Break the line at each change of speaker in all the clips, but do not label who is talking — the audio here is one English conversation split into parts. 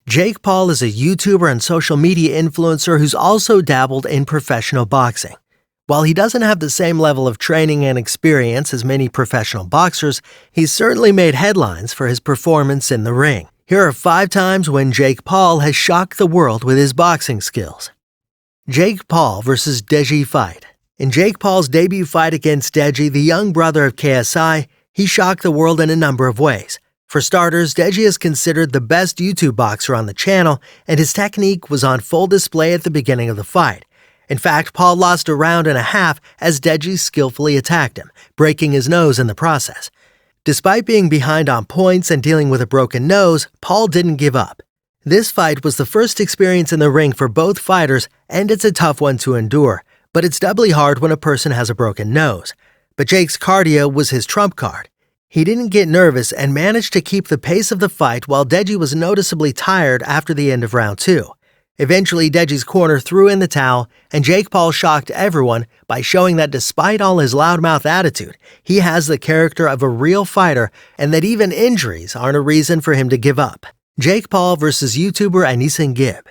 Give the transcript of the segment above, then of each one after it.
Jake Paul is a YouTuber and social media influencer who's also dabbled in professional boxing. While he doesn't have the same level of training and experience as many professional boxers, he's certainly made headlines for his performance in the ring. Here are 5 times when Jake Paul has shocked the world with his boxing skills. Jake Paul vs. Deji fight. In Jake Paul's debut fight against Deji, the young brother of KSI, he shocked the world in a number of ways. For starters, Deji is considered the best YouTube boxer on the channel, and his technique was on full display at the beginning of the fight. In fact, Paul lost a round and a half as Deji skillfully attacked him, breaking his nose in the process. Despite being behind on points and dealing with a broken nose, Paul didn't give up. This fight was the first experience in the ring for both fighters, and it's a tough one to endure, but it's doubly hard when a person has a broken nose. But Jake's cardio was his trump card. He didn't get nervous and managed to keep the pace of the fight while Deji was noticeably tired after the end of round 2. Eventually, Deji's corner threw in the towel, and Jake Paul shocked everyone by showing that despite all his loudmouth attitude, he has the character of a real fighter and that even injuries aren't a reason for him to give up. Jake Paul vs. YouTuber Anisan Gibb.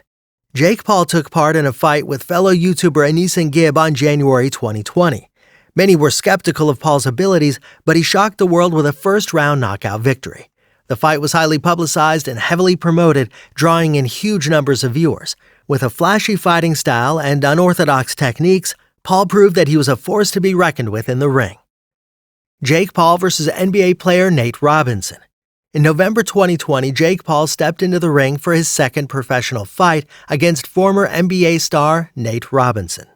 Jake Paul took part in a fight with fellow YouTuber Anisan Gibb on January 2020. Many were skeptical of Paul's abilities, but he shocked the world with a first-round knockout victory. The fight was highly publicized and heavily promoted, drawing in huge numbers of viewers. With a flashy fighting style and unorthodox techniques, Paul proved that he was a force to be reckoned with in the ring. Jake Paul vs. NBA player Nate Robinson. In November 2020, Jake Paul stepped into the ring for his second professional fight against former NBA star Nate Robinson.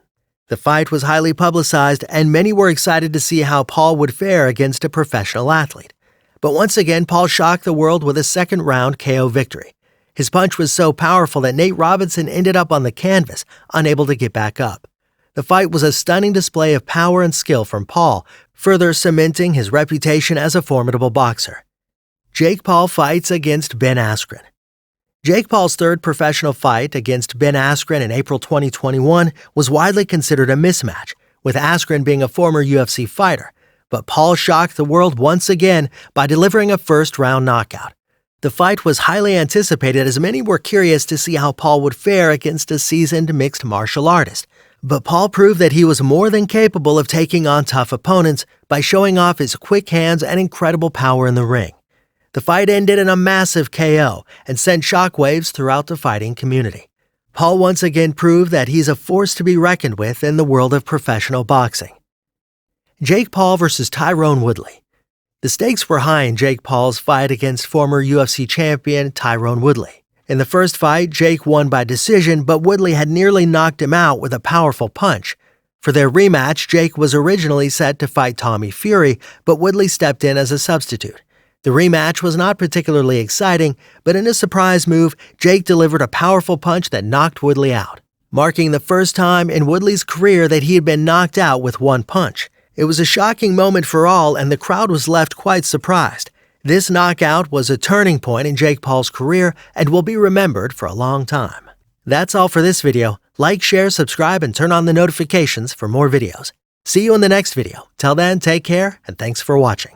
The fight was highly publicized, and many were excited to see how Paul would fare against a professional athlete. But once again, Paul shocked the world with a second-round KO victory. His punch was so powerful that Nate Robinson ended up on the canvas, unable to get back up. The fight was a stunning display of power and skill from Paul, further cementing his reputation as a formidable boxer. Jake Paul fights against Ben Askren. Jake Paul's third professional fight against Ben Askren in April 2021 was widely considered a mismatch, with Askren being a former UFC fighter. But Paul shocked the world once again by delivering a first-round knockout. The fight was highly anticipated as many were curious to see how Paul would fare against a seasoned mixed martial artist. But Paul proved that he was more than capable of taking on tough opponents by showing off his quick hands and incredible power in the ring. The fight ended in a massive KO and sent shockwaves throughout the fighting community. Paul once again proved that he's a force to be reckoned with in the world of professional boxing. Jake Paul vs. Tyron Woodley. The stakes were high in Jake Paul's fight against former UFC champion Tyron Woodley. In the first fight, Jake won by decision, but Woodley had nearly knocked him out with a powerful punch. For their rematch, Jake was originally set to fight Tommy Fury, but Woodley stepped in as a substitute. The rematch was not particularly exciting, but in a surprise move, Jake delivered a powerful punch that knocked Woodley out, marking the first time in Woodley's career that he had been knocked out with one punch. It was a shocking moment for all, and the crowd was left quite surprised. This knockout was a turning point in Jake Paul's career and will be remembered for a long time. That's all for this video. Like, share, subscribe, and turn on the notifications for more videos. See you in the next video. Till then, take care, and thanks for watching.